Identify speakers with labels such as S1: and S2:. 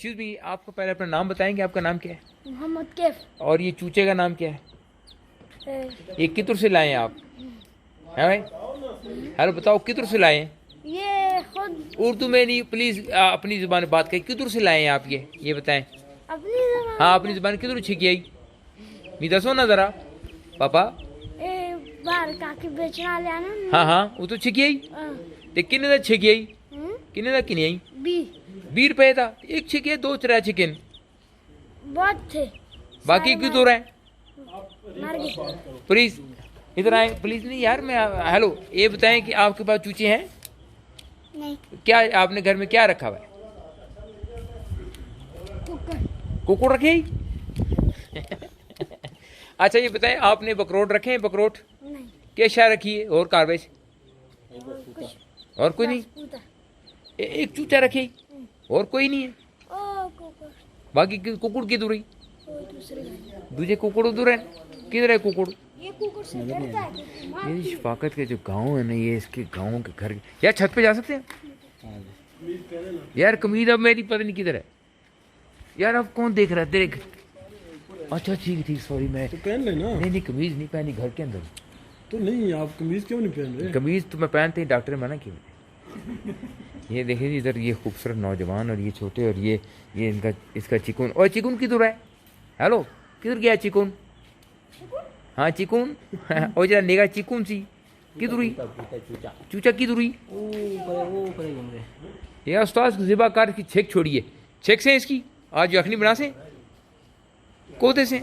S1: Excuse me, आपको पहले अपना नाम बताएंगे, आपका नाम क्या है?
S2: मोहम्मद कैफ।
S1: और ये चूचे का नाम क्या है? ये किधर से लाए हैं आप? हैं भाई, हेलो बताओ किधर से लाए हैं?
S2: ये खुद
S1: उर्दू में नहीं, प्लीज अपनी जुबान में बात करें। किधर से लाए हैं आप ये बताएं।
S2: अपनी जबान
S1: हाँ अपनी जुबान किधर छिकी आई? मी दसो ना जरा पापा।
S2: बाहर काके बेचना ले आना।
S1: हाँ हाँ वो तो छिकी आई। ते किन्ने दा छिकी आई? किन्ने दा किन्नी आई?
S2: 20
S1: रुपए था एक छिके, 2-4 चिकन,
S2: बहुत थे।
S1: बाकी क्यों दो रहे?
S2: मर गए।
S1: प्लीज इधर आए प्लीज। नहीं यार मैं, हेलो ये बताएं कि आपके पास चूचे हैं?
S2: नहीं।
S1: क्या आपने घर में क्या रखा हुआ है? कुकुर रखे ही? अच्छा ये बताएं आपने बकरोट रखे हैं? बकरोट
S2: नहीं।
S1: क्या शाह रखी है? और कारवेज और कोई नहीं? एक चूचा रखे ही और कोई नहीं है? बाकी कुकुर की दूरी? दूजे कुकुर उधर है। किधर है कुकुर?
S2: ये कुकुर से डरता है।
S1: ये शफाकत के जो गांव है ना, ये इसके गांव के घर यार छत पे जा सकते हैं यार? कमीज अब मेरी पता नहीं किधर है यार। अब कौन देख रहा है तेरे? अच्छा ठीक ठीक सॉरी मैं
S3: तो पहन लेना।
S1: नहीं कमीज नहीं पहनी, घर के अंदर।
S3: तो नहीं आप कमीज क्यों नहीं पहन रहे?
S1: कमीज तो मैं पहनते ही डॉक्टर ने मना किया। ये देखिए जी इधर, ये खूबसूरत नौजवान और ये छोटे, और ये इसका चिकन। और चिकन किधर है? हेलो किधर गया चिकन? हाँ चिकन और जरा निगाह चिकन सी किधर हुई? चूचा किधर हुई? ये उस्ताद ज़िबाकार की छेक छोड़िए। छेक से इसकी आज यखनी बना से कोते से